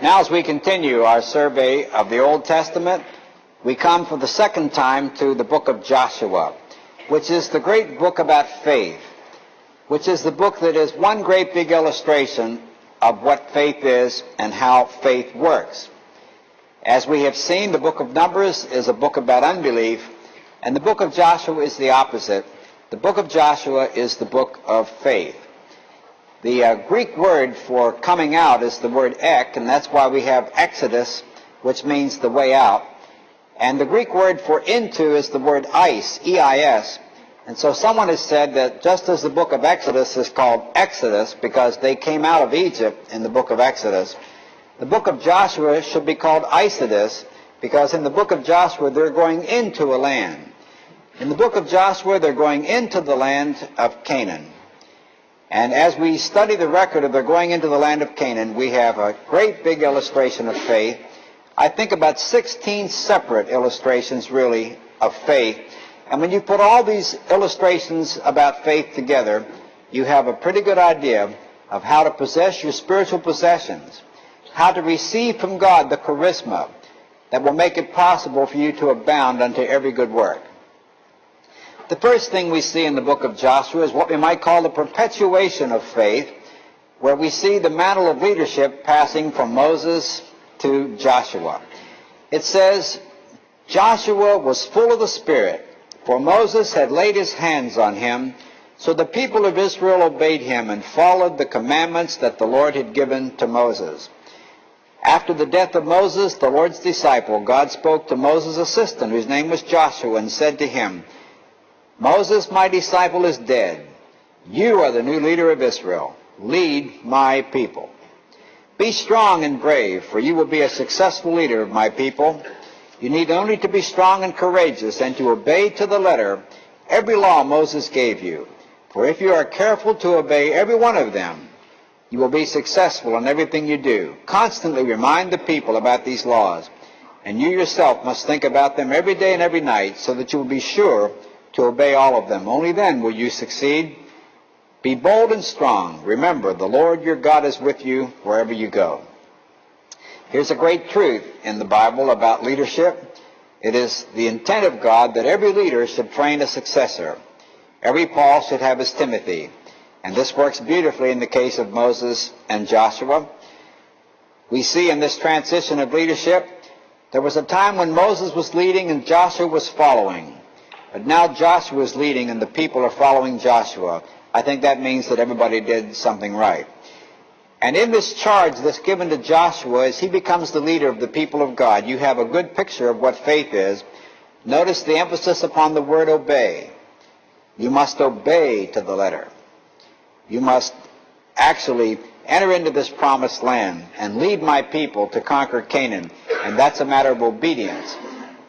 Now, as we continue our survey of the Old Testament, we come for the second time to the book of Joshua, which is the great book about faith, which is the book that is one great big illustration of what faith is and how faith works. As we have seen, the book of Numbers is a book about unbelief, and the book of Joshua is the opposite. The book of Joshua is the book of faith. The Greek word for coming out is the word ek, and that's why we have Exodus, which means the way out. And the Greek word for into is the word eis, E-I-S. And so someone has said that just as the book of Exodus is called Exodus because they came out of Egypt in the book of Exodus, the book of Joshua should be called Exodus because in the book of Joshua they're going into a land. In the book of Joshua they're going into the land of Canaan. And as we study the record of their going into the land of Canaan, we have a great big illustration of faith. I think about 16 separate illustrations, really, of faith. And when you put all these illustrations about faith together, you have a pretty good idea of how to possess your spiritual possessions, how to receive from God the charisma that will make it possible for you to abound unto every good work. The first thing we see in the book of Joshua is what we might call the perpetuation of faith, where we see the mantle of leadership passing from Moses to Joshua. It says, Joshua was full of the Spirit, for Moses had laid his hands on him, so the people of Israel obeyed him and followed the commandments that the Lord had given to Moses. After the death of Moses, the Lord's disciple, God spoke to Moses' assistant, whose name was Joshua, and said to him, Moses, my disciple, is dead. You are the new leader of Israel. Lead my people. Be strong and brave, for you will be a successful leader of my people. You need only to be strong and courageous and to obey to the letter every law Moses gave you. For if you are careful to obey every one of them, you will be successful in everything you do. Constantly remind the people about these laws, and you yourself must think about them every day and every night so that you will be sure to obey all of them. Only then will you succeed. Be bold and strong. Remember, the Lord your God is with you wherever you go. Here's a great truth in the Bible about leadership. It is the intent of God that every leader should train a successor. Every Paul should have his Timothy. And this works beautifully in the case of Moses and Joshua. We see in this transition of leadership, there was a time when Moses was leading and Joshua was following. But now Joshua is leading and the people are following Joshua. I think that means that everybody did something right. And in this charge that's given to Joshua, as he becomes the leader of the people of God, you have a good picture of what faith is. Notice the emphasis upon the word obey. You must obey to the letter. You must actually enter into this promised land and lead my people to conquer Canaan. And that's a matter of obedience.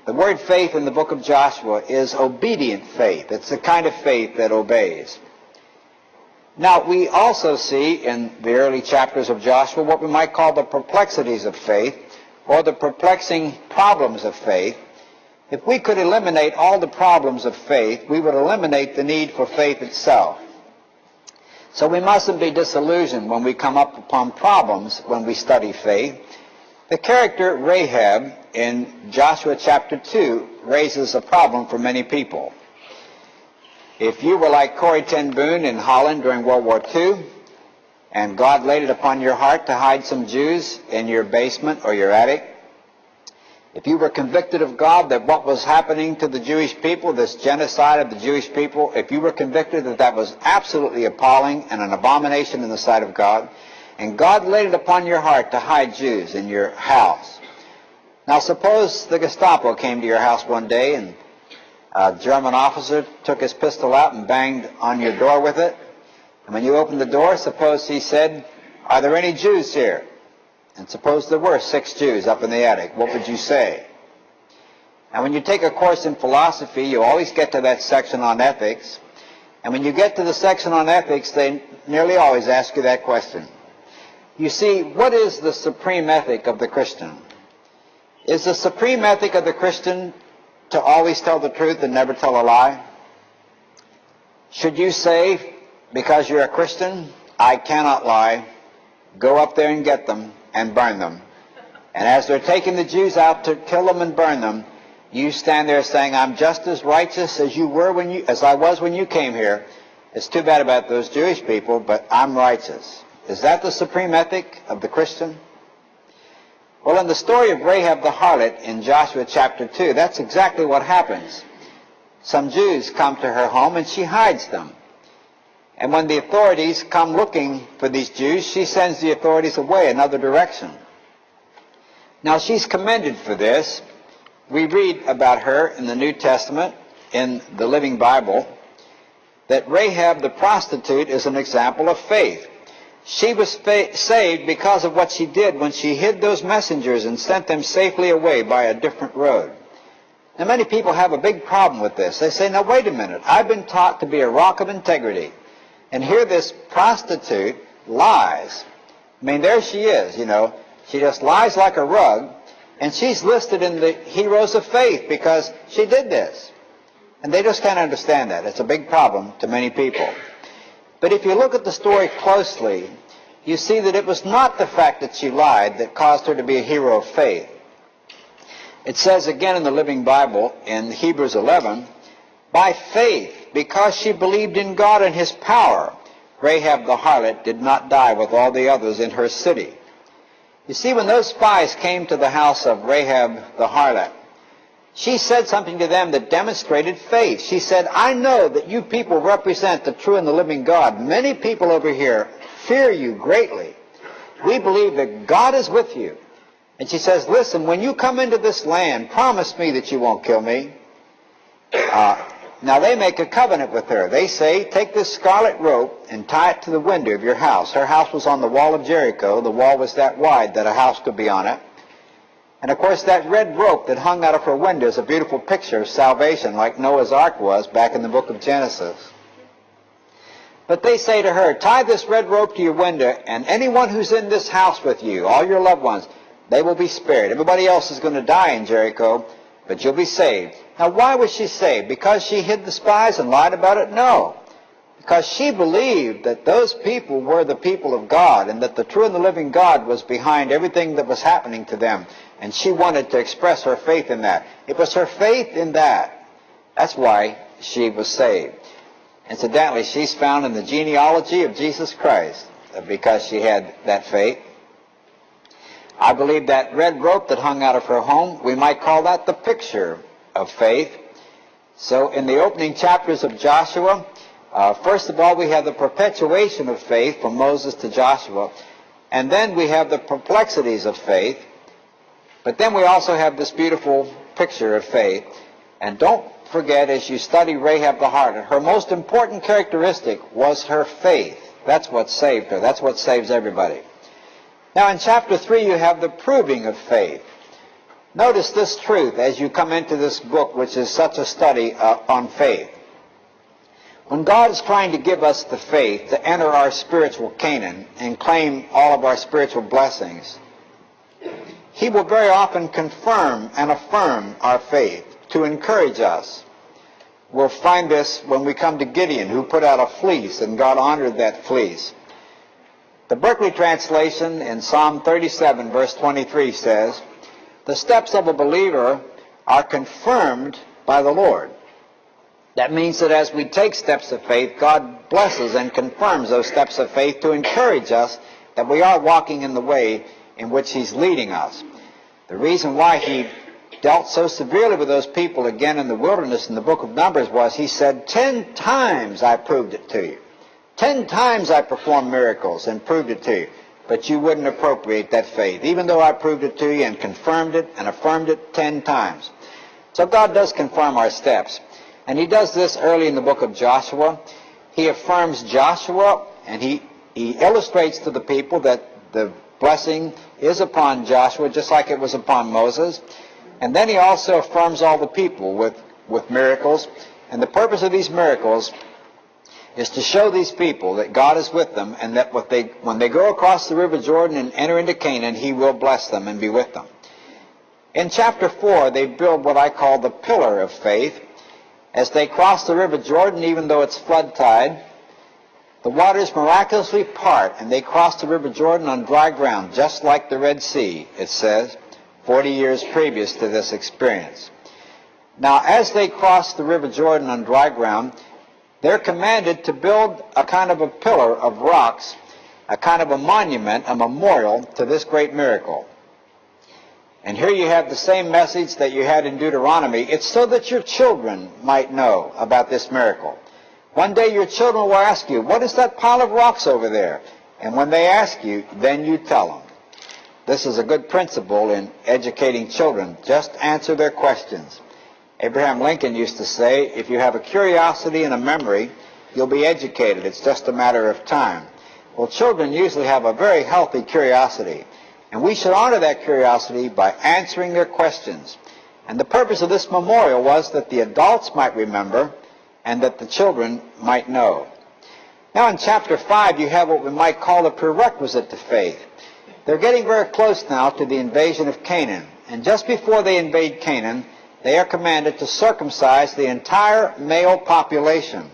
The word faith in the book of Joshua is obedient faith. It's the kind of faith that obeys. Now, we also see in the early chapters of Joshua what we might call the perplexities of faith, or the perplexing problems of faith. If we could eliminate all the problems of faith, we would eliminate the need for faith itself. So we mustn't be disillusioned when we come up upon problems when we study faith. The character Rahab in Joshua chapter 2 raises a problem for many people. If you were like Corrie ten Boom in Holland during World War II, and God laid it upon your heart to hide some Jews in your basement or your attic, if you were convicted of God that what was happening to the Jewish people, this genocide of the Jewish people, if you were convicted that that was absolutely appalling and an abomination in the sight of God, and God laid it upon your heart to hide Jews in your house. Now suppose the Gestapo came to your house one day and a German officer took his pistol out and banged on your door with it. And when you opened the door, suppose he said, "Are there any Jews here?" And suppose there were 6 Jews up in the attic. What would you say? And when you take a course in philosophy, you always get to that section on ethics. And when you get to the section on ethics, they nearly always ask you that question. You see, what is the supreme ethic of the Christian? Is the supreme ethic of the Christian to always tell the truth and never tell a lie? Should you say, because you're a Christian, I cannot lie, go up there and get them and burn them. And as they're taking the Jews out to kill them and burn them, you stand there saying, I'm just as righteous as as I was when you came here. It's too bad about those Jewish people, but I'm righteous. Is that the supreme ethic of the Christian? Well, in the story of Rahab the harlot in Joshua chapter 2, that's exactly what happens. Some Jews come to her home and she hides them. And when the authorities come looking for these Jews, she sends the authorities away another direction. Now, she's commended for this. We read about her in the New Testament, in the Living Bible, that Rahab the prostitute is an example of faith. She was saved because of what she did when she hid those messengers and sent them safely away by a different road. Now, many people have a big problem with this. They say, now, wait a minute. I've been taught to be a rock of integrity. And here this prostitute lies. I mean, there she is, you know. She just lies like a rug. And she's listed in the heroes of faith because she did this. And they just can't understand that. It's a big problem to many people. But if you look at the story closely, you see that it was not the fact that she lied that caused her to be a hero of faith. It says again in the Living Bible in Hebrews 11, by faith, because she believed in God and his power, Rahab the harlot did not die with all the others in her city. You see, when those spies came to the house of Rahab the harlot, she said something to them that demonstrated faith. She said, I know that you people represent the true and the living God. Many people over here fear you greatly. We believe that God is with you. And she says, listen, when you come into this land, promise me that you won't kill me. Now they make a covenant with her. They say, take this scarlet rope and tie it to the window of your house. Her house was on the wall of Jericho. The wall was that wide that a house could be on it. And of course that red rope that hung out of her window is a beautiful picture of salvation, like Noah's Ark was back in the book of Genesis. But they say to her, tie this red rope to your window, and anyone who's in this house with you, all your loved ones, they will be spared. Everybody else is going to die in Jericho, but you'll be saved. Now, why was she saved? Because she hid the spies and lied about it? No. Because she believed that those people were the people of God and that the true and the living God was behind everything that was happening to them. And she wanted to express her faith in that. It was her faith in that. That's why she was saved. Incidentally, she's found in the genealogy of Jesus Christ because she had that faith. I believe that red rope that hung out of her home, we might call that the picture of faith. So in the opening chapters of Joshua, first of all, we have the perpetuation of faith from Moses to Joshua. And then we have the perplexities of faith. But then we also have this beautiful picture of faith. And don't forget, as you study Rahab the harlot, her most important characteristic was her faith. That's what saved her. That's what saves everybody. Now in chapter 3 you have the proving of faith. Notice this truth as you come into this book, which is such a study on faith. When God is trying to give us the faith to enter our spiritual Canaan and claim all of our spiritual blessings, he will very often confirm and affirm our faith to encourage us. We'll find this when we come to Gideon, who put out a fleece, and God honored that fleece. The Berkeley translation in Psalm 37, verse 23 says, the steps of a believer are confirmed by the Lord. That means that as we take steps of faith, God blesses and confirms those steps of faith to encourage us that we are walking in the way in which he's leading us. The reason why he dealt so severely with those people again in the wilderness in the book of Numbers was he said, 10 times I proved it to you. 10 times I performed miracles and proved it to you, but you wouldn't appropriate that faith, even though I proved it to you and confirmed it and affirmed it 10 times. So God does confirm our steps. And he does this early in the book of Joshua. He affirms Joshua, and he illustrates to the people that the blessing is upon Joshua, just like it was upon Moses. And then he also affirms all the people with miracles. And the purpose of these miracles is to show these people that God is with them, and that when they go across the river Jordan and enter into Canaan, he will bless them and be with them. In chapter 4, they build what I call the pillar of faith. As they cross the river Jordan, even though it's flood tide, the waters miraculously part, and they crossed the river Jordan on dry ground, just like the Red Sea, it says, 40 years previous to this experience. Now, as they crossed the river Jordan on dry ground, they're commanded to build a kind of a pillar of rocks, a kind of a monument, a memorial to this great miracle. And here you have the same message that you had in Deuteronomy. It's so that your children might know about this miracle. One day your children will ask you, what is that pile of rocks over there? And when they ask you, then you tell them. This is a good principle in educating children. Just answer their questions. Abraham Lincoln used to say, if you have a curiosity and a memory, you'll be educated. It's just a matter of time. Well, children usually have a very healthy curiosity, and we should honor that curiosity by answering their questions. And the purpose of this memorial was that the adults might remember and that the children might know. Now in chapter 5, you have what we might call a prerequisite to faith. They're getting very close now to the invasion of Canaan, and just before they invade Canaan, they are commanded to circumcise the entire male population.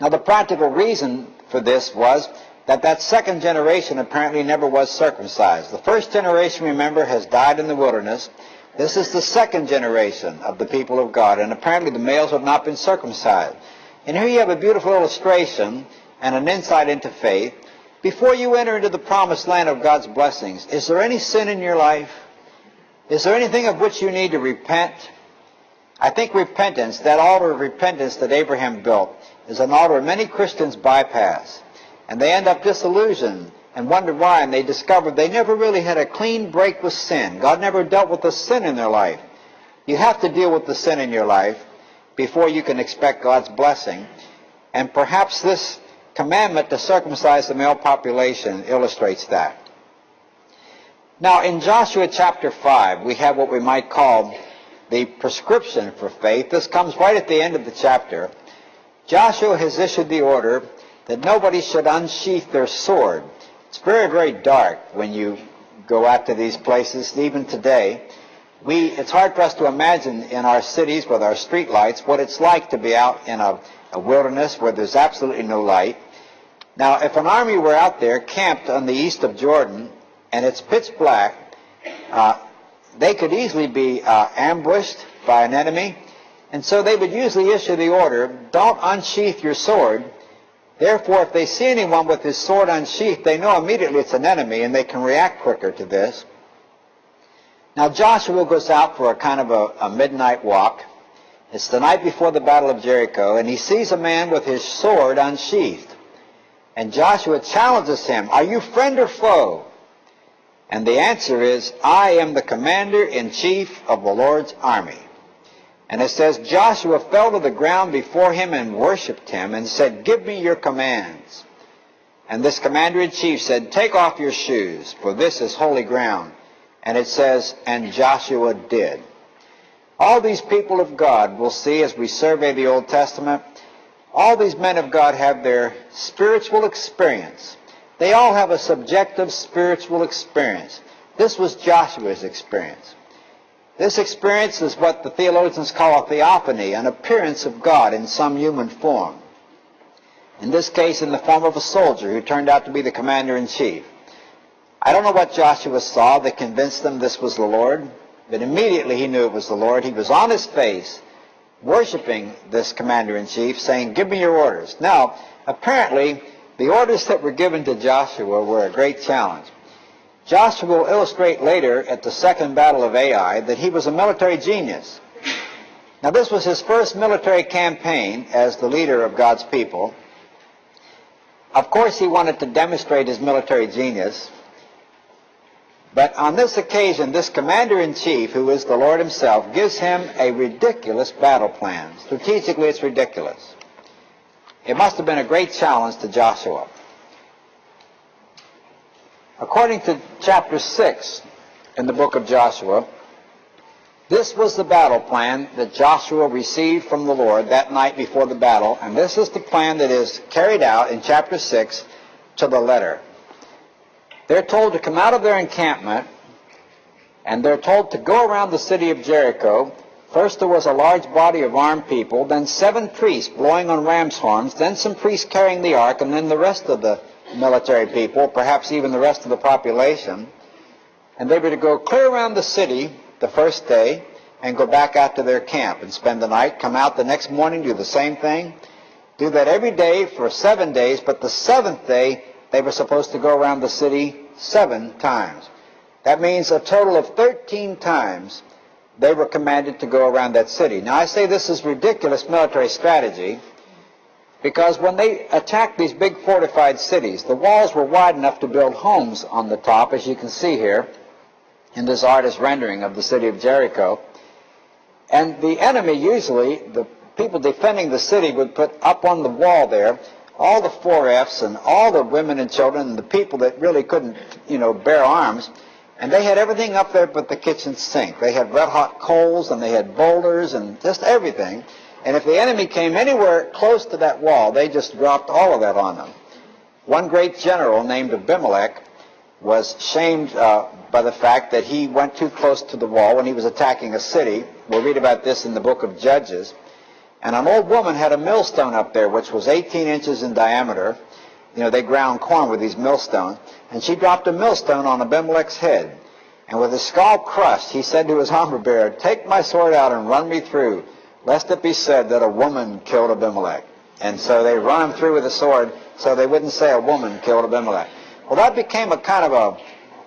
Now the practical reason for this was that second generation apparently never was circumcised. The first generation, remember, has died in the wilderness. This is the second generation of the people of God, and apparently the males have not been circumcised. And here you have a beautiful illustration and an insight into faith. Before you enter into the promised land of God's blessings, is there any sin in your life? Is there anything of which you need to repent? I think repentance, that altar of repentance that Abraham built, is an altar many Christians bypass. And they end up disillusioned and wonder why, and they discover they never really had a clean break with sin. God never dealt with the sin in their life. You have to deal with the sin in your life before you can expect God's blessing. And perhaps this commandment to circumcise the male population illustrates that. Now, in Joshua chapter 5, we have what we might call the prescription for faith. This comes right at the end of the chapter. Joshua has issued the order that nobody should unsheath their sword. It's very, very dark when you go out to these places, even today. It's hard for us to imagine in our cities with our street lights what it's like to be out in a wilderness where there's absolutely no light. Now, if an army were out there camped on the east of Jordan and it's pitch black, they could easily be ambushed by an enemy. And so they would usually issue the order, don't unsheath your sword. Therefore, if they see anyone with his sword unsheathed, they know immediately it's an enemy, and they can react quicker to this. Now, Joshua goes out for a kind of a midnight walk. It's the night before the Battle of Jericho, and he sees a man with his sword unsheathed. And Joshua challenges him, are you friend or foe? And the answer is, I am the commander-in-chief of the Lord's army. And it says, Joshua fell to the ground before him and worshipped him and said, give me your commands. And this commander-in-chief said, take off your shoes, for this is holy ground. And it says, and Joshua did. All these people of God, we'll see as we survey the Old Testament, all these men of God have their spiritual experience. They all have a subjective spiritual experience. This was Joshua's experience. This experience is what the theologians call a theophany, an appearance of God in some human form. In this case, in the form of a soldier who turned out to be the commander-in-chief. I don't know what Joshua saw that convinced him this was the Lord, but immediately he knew it was the Lord. He was on his face, worshiping this commander-in-chief, saying, give me your orders. Now, apparently, the orders that were given to Joshua were a great challenge. Joshua will illustrate later at the second battle of Ai that he was a military genius. Now this was his first military campaign as the leader of God's people. Of course he wanted to demonstrate his military genius. But on this occasion, this commander-in-chief, who is the Lord himself, gives him a ridiculous battle plan. Strategically, it's ridiculous. It must have been a great challenge to Joshua. According to chapter 6 in the book of Joshua, this was the battle plan that Joshua received from the Lord that night before the battle, and this is the plan that is carried out in chapter 6 to the letter. They're told to come out of their encampment, and they're told to go around the city of Jericho First there was a large body of armed people, then 7 priests blowing on ram's horns, then some priests carrying the ark, and then the rest of the military people, perhaps even the rest of the population. And they were to go clear around the city the first day and go back out to their camp and spend the night, come out the next morning, do the same thing. Do that every day for 7 days, but the 7th day they were supposed to go around the city 7 times. That means a total of 13 times they were commanded to go around that city. Now I say this is ridiculous military strategy because when they attacked these big fortified cities, the walls were wide enough to build homes on the top, as you can see here in this artist's rendering of the city of Jericho. And the enemy usually, the people defending the city, would put up on the wall there all the 4Fs and all the women and children and the people that really couldn't, bear arms. And they had everything up there but the kitchen sink. They had red-hot coals and they had boulders and just everything. And if the enemy came anywhere close to that wall, they just dropped all of that on them. One great general named Abimelech was shamed by the fact that he went too close to the wall when he was attacking a city. We'll read about this in the book of Judges. And an old woman had a millstone up there which was 18 inches in diameter. They ground corn with these millstones. And she dropped a millstone on Abimelech's head. And with his skull crushed, he said to his armor-bearer, "Take my sword out and run me through, lest it be said that a woman killed Abimelech." And so they run him through with a sword so they wouldn't say a woman killed Abimelech. Well, that became a kind of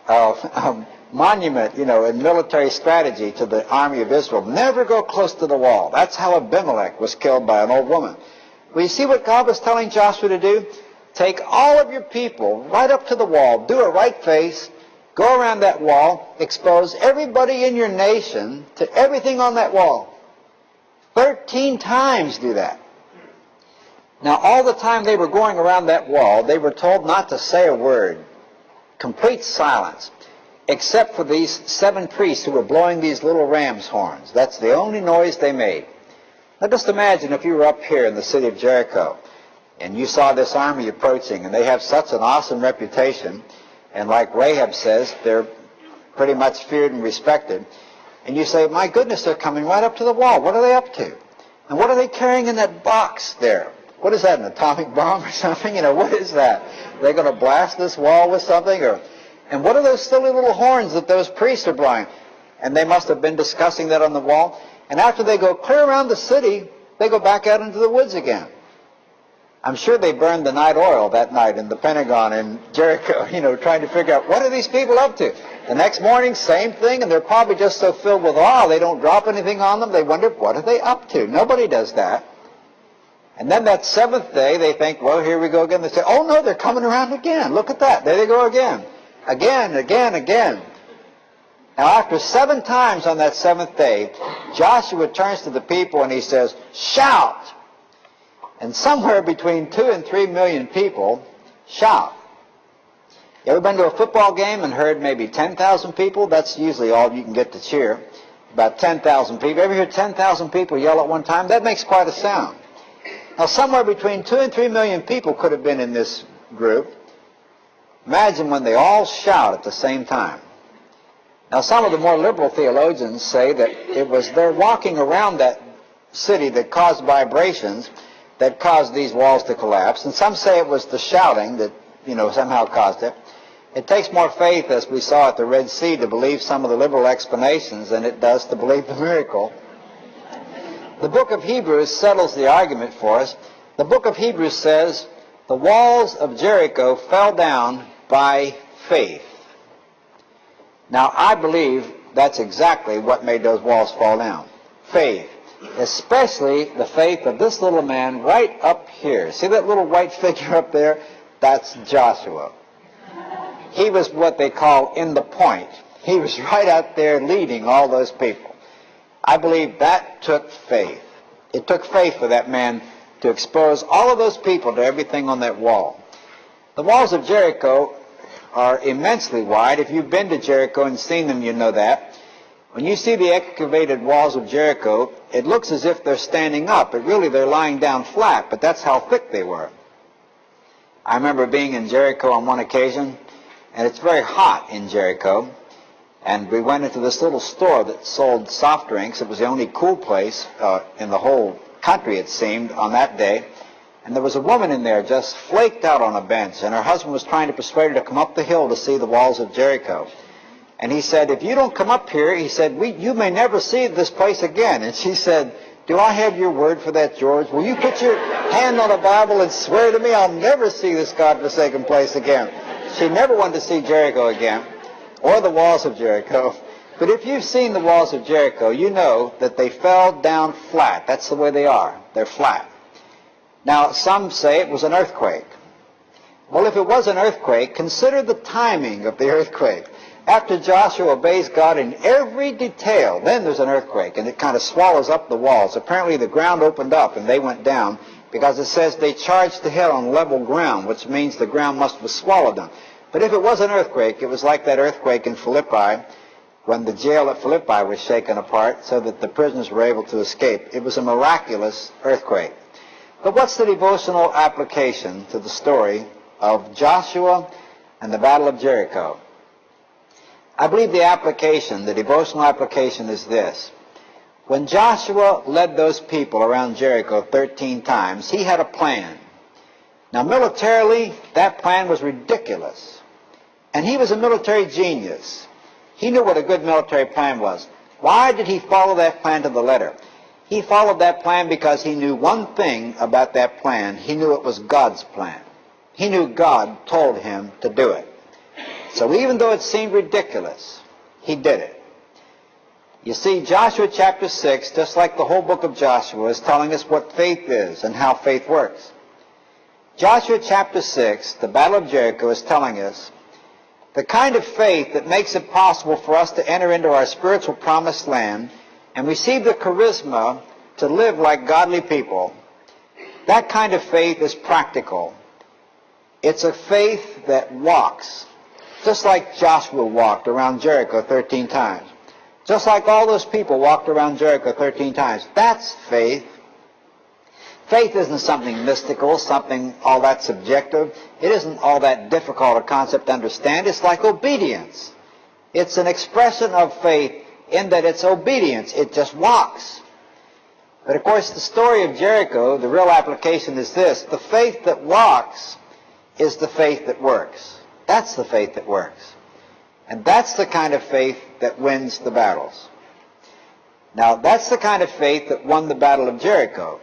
a monument, in military strategy to the army of Israel. Never go close to the wall. That's how Abimelech was killed by an old woman. Well, you see what God was telling Joshua to do? Take all of your people right up to the wall, do a right face, go around that wall, expose everybody in your nation to everything on that wall. 13 times do that. Now, all the time they were going around that wall, they were told not to say a word. Complete silence. Except for these 7 priests who were blowing these little ram's horns. That's the only noise they made. Now just imagine if you were up here in the city of Jericho and you saw this army approaching, and they have such an awesome reputation, and like Rahab says, they're pretty much feared and respected, and you say, "My goodness, they're coming right up to the wall. What are they up to? And what are they carrying in that box there? What is that, an atomic bomb or something? What is that? Are they going to blast this wall with something? And what are those silly little horns that those priests are blowing?" And they must have been discussing that on the wall. And after they go clear around the city, they go back out into the woods again. I'm sure they burned the night oil that night in the Pentagon in Jericho, trying to figure out what are these people up to. The next morning, same thing, and they're probably just so filled with awe they don't drop anything on them. They wonder, what are they up to? Nobody does that. And then that 7th day, they think, well, here we go again. They say, oh no, they're coming around again. Look at that. There they go again. Again. Now, after 7 times on that 7th day, Joshua turns to the people and he says, "Shout!" And somewhere between 2 and 3 million people shout. You ever been to a football game and heard maybe 10,000 people? That's usually all you can get to cheer. About 10,000 people. Ever hear 10,000 people yell at one time? That makes quite a sound. Now, somewhere between 2 and 3 million people could have been in this group. Imagine when they all shout at the same time. Now, some of the more liberal theologians say that it was their walking around that city that caused vibrations that caused these walls to collapse. And some say it was the shouting that, somehow caused it. It takes more faith, as we saw at the Red Sea, to believe some of the liberal explanations than it does to believe the miracle. The book of Hebrews settles the argument for us. The book of Hebrews says, the walls of Jericho fell down by faith. Now, I believe that's exactly what made those walls fall down. Faith. Especially the faith of this little man right up here. See that little white figure up there? That's Joshua. He was what they call in the point. He was right out there leading all those people. I believe that took faith. It took faith for that man to expose all of those people to everything on that wall. The walls of Jericho are immensely wide. If you've been to Jericho and seen them, you know that. When you see the excavated walls of Jericho, it looks as if they're standing up, but really they're lying down flat, but that's how thick they were. I remember being in Jericho on one occasion, and it's very hot in Jericho, And we went into this little store that sold soft drinks. It was the only cool place in the whole country, it seemed, on that day. And there was a woman in there just flaked out on a bench, and her husband was trying to persuade her to come up the hill to see the walls of Jericho. And he said, if you don't come up here, he said, you may never see this place again. And she said, do I have your word for that, George? Will you put your hand on a Bible and swear to me I'll never see this God-forsaken place again? She never wanted to see Jericho again, or the walls of Jericho. But if you've seen the walls of Jericho, you know that they fell down flat. That's the way they are. They're flat. Now, some say it was an earthquake. Well, if it was an earthquake, consider the timing of the earthquake. After Joshua obeys God in every detail, then there's an earthquake, and it kind of swallows up the walls. Apparently the ground opened up and they went down, because it says they charged ahead on level ground, which means the ground must have swallowed them. But if it was an earthquake, it was like that earthquake in Philippi, when the jail at Philippi was shaken apart so that the prisoners were able to escape. It was a miraculous earthquake. But what's the devotional application to the story of Joshua and the Battle of Jericho? I believe the devotional application is this. When Joshua led those people around Jericho 13 times, he had a plan. Now, militarily, that plan was ridiculous. And he was a military genius. He knew what a good military plan was. Why did he follow that plan to the letter? He followed that plan because he knew one thing about that plan. He knew it was God's plan. He knew God told him to do it. So even though it seemed ridiculous, he did it. You see, Joshua chapter 6, just like the whole book of Joshua, is telling us what faith is and how faith works. Joshua chapter 6, the Battle of Jericho, is telling us the kind of faith that makes it possible for us to enter into our spiritual promised land and receive the charisma to live like godly people. That kind of faith is practical. It's a faith that walks, just like Joshua walked around Jericho 13 times. Just like all those people walked around Jericho 13 times. That's faith. Faith isn't something mystical, something all that subjective. It isn't all that difficult a concept to understand. It's like obedience. It's an expression of faith in that it's obedience. It just walks. But of course, the story of Jericho, the real application is this. The faith that walks is the faith that works. That's the faith that works. And that's the kind of faith that wins the battles. Now, that's the kind of faith that won the Battle of Jericho.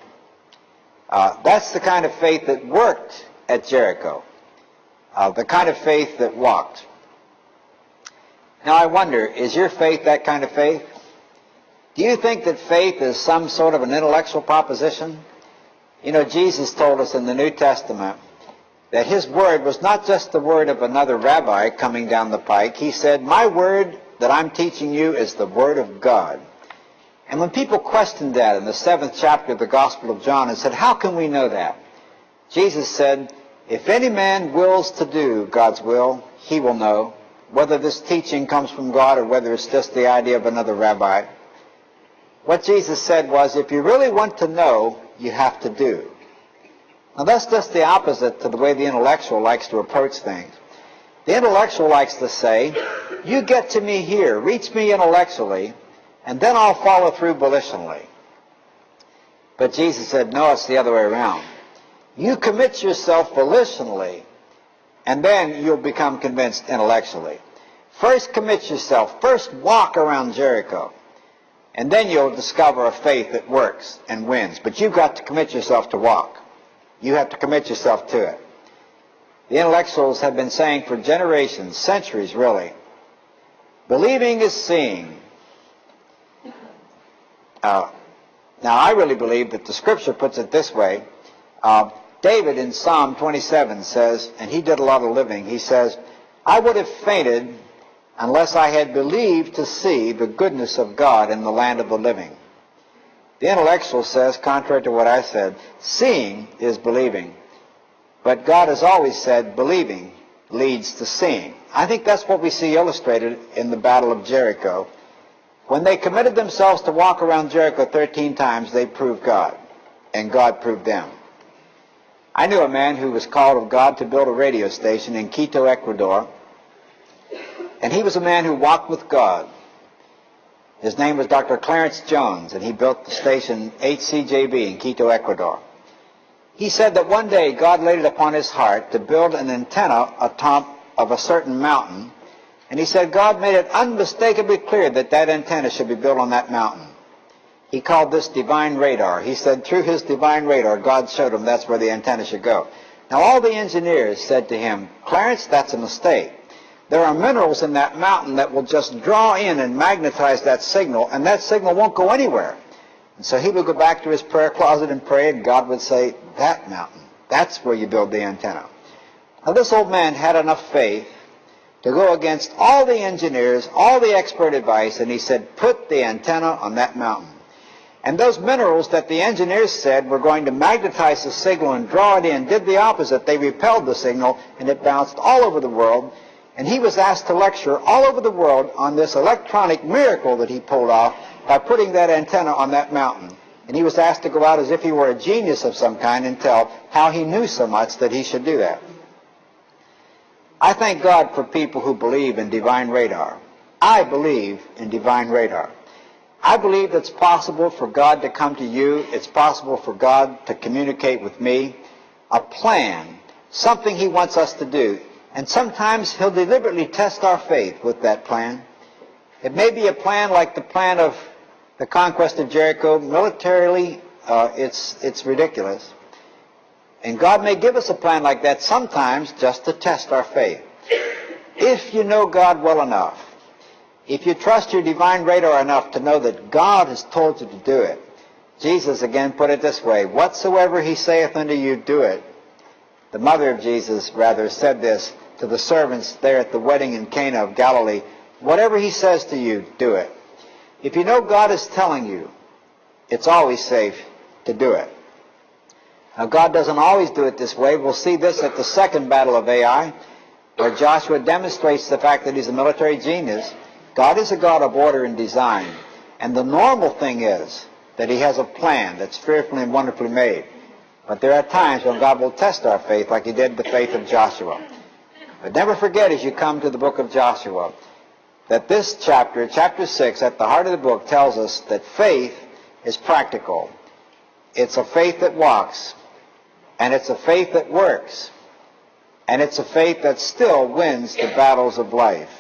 That's the kind of faith that worked at Jericho. The kind of faith that walked. Now, I wonder, is your faith that kind of faith? Do you think that faith is some sort of an intellectual proposition? You know, Jesus told us in the New Testament that his word was not just the word of another rabbi coming down the pike. He said, my word that I'm teaching you is the word of God. And when people questioned that in the 7th chapter of the Gospel of John and said, how can we know that? Jesus said, if any man wills to do God's will, he will know whether this teaching comes from God or whether it's just the idea of another rabbi. What Jesus said was, if you really want to know, you have to do. Now that's just the opposite to the way the intellectual likes to approach things. The intellectual likes to say, you get to me here, reach me intellectually, and then I'll follow through volitionally. But Jesus said, no, it's the other way around. You commit yourself volitionally, and then you'll become convinced intellectually. First commit yourself. First walk around Jericho. And then you'll discover a faith that works and wins. But you've got to commit yourself to walk. You have to commit yourself to it. The intellectuals have been saying for generations, centuries really, believing is seeing. Now, I really believe that the Scripture puts it this way. David in Psalm 27 says, and he did a lot of living, he says, I would have fainted unless I had believed to see the goodness of God in the land of the living. The intellectual says, contrary to what I said, seeing is believing. But God has always said believing leads to seeing. I think that's what we see illustrated in the Battle of Jericho. When they committed themselves to walk around Jericho 13 times, they proved God, and God proved them. I knew a man who was called of God to build a radio station in Quito, Ecuador. And he was a man who walked with God. His name was Dr. Clarence Jones, and he built the station HCJB in Quito, Ecuador. He said that one day God laid it upon his heart to build an antenna atop of a certain mountain, and he said God made it unmistakably clear that that antenna should be built on that mountain. He called this divine radar. He said through his divine radar, God showed him that's where the antenna should go. Now all the engineers said to him, Clarence, that's a mistake. There are minerals in that mountain that will just draw in and magnetize that signal, and that signal won't go anywhere. And so he would go back to his prayer closet and pray, and God would say, that mountain, that's where you build the antenna. Now this old man had enough faith to go against all the engineers, all the expert advice, and he said, put the antenna on that mountain. And those minerals that the engineers said were going to magnetize the signal and draw it in did the opposite. They repelled the signal, and it bounced all over the world. And he was asked to lecture all over the world on this electronic miracle that he pulled off by putting that antenna on that mountain. And he was asked to go out as if he were a genius of some kind and tell how he knew so much that he should do that. I thank God for people who believe in divine radar. I believe in divine radar. I believe it's possible for God to come to you. It's possible for God to communicate with me. A plan, something he wants us to do. And sometimes he'll deliberately test our faith with that plan. It may be a plan like the plan of the conquest of Jericho. Militarily, it's ridiculous. And God may give us a plan like that sometimes just to test our faith. If you know God well enough, if you trust your divine radar enough to know that God has told you to do it, Jesus again put it this way, whatsoever he saith unto you, do it. The mother of Jesus, rather, said this to the servants there at the wedding in Cana of Galilee, whatever he says to you, do it. If you know God is telling you, it's always safe to do it. Now, God doesn't always do it this way. We'll see this at the second battle of Ai, where Joshua demonstrates the fact that he's a military genius. God is a God of order and design. And the normal thing is that he has a plan that's fearfully and wonderfully made. But there are times when God will test our faith like he did the faith of Joshua. But never forget as you come to the book of Joshua that this chapter, chapter 6, at the heart of the book, tells us that faith is practical. It's a faith that walks, and it's a faith that works, and it's a faith that still wins the battles of life.